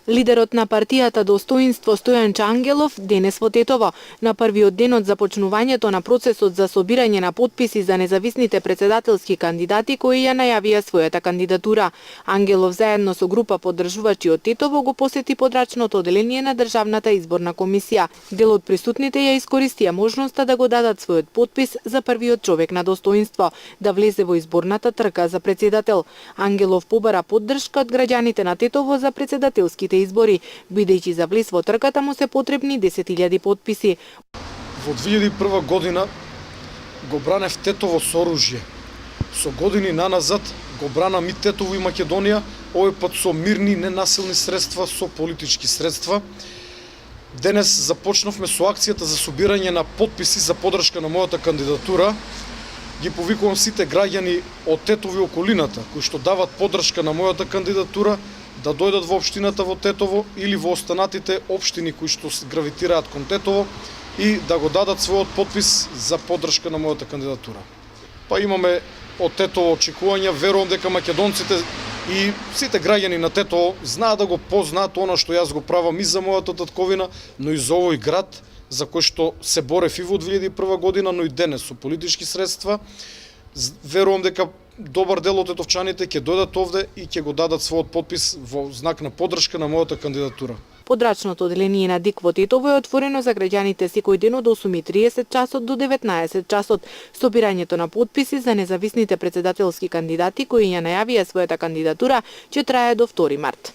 Лидерот на партијата Достоинство Стојан Чангелов денес во Тетово, на првиот ден од започнувањето на процесот за собирање на потписи за независните председателски кандидати кои ја најавија својата кандидатура. Ангелов заедно со група поддржувачи од Тетово го посети подрачното оделение на Државната изборна комисија. Дел од присутните ја искористија можноста да го дадат својот потпис за првиот човек на Достоинство да влезе во изборната трка за председател. Ангелов побара поддршка од граѓаните на Тетово за председателските избори, бидејќи за влез во трката му се потребни 10.000 потписи. Во 2001 година го бранев Тетово со оружје. Со години наназад го бранам и Тетово и Македонија, овој пат со мирни, ненасилни средства, со политички средства. Денес започнавме со акцијата за собирање на потписи за поддршка на мојата кандидатура. Ги повикувам сите граѓани од Тетово и околината кои што дават поддршка на мојата кандидатура да дојдат во општината во Тетово или во останатите општини кои што гравитираат кон Тетово и да го дадат својот потпис за поддршка на мојата кандидатура. Па имаме од Тетово очекувања, верувам дека македонците и сите граѓани на Тетово знаат да го познаат она што јас го правам и за мојата татковина, но и за овој град за кој што се борев и во 2001 година, но и денес со политички средства. Верувам дека добар дел од тетовчаните ќе дојдат овде и ќе го дадат својот потпис во знак на поддршка на мојата кандидатура. Подрачното оделение на ДИК во Тетово е отворено за граѓаните секој ден од 8:30 часот до 19 часот. Собирањето на потписи за независните председателски кандидати кои ја најавија својата кандидатура ќе трае до 2 март.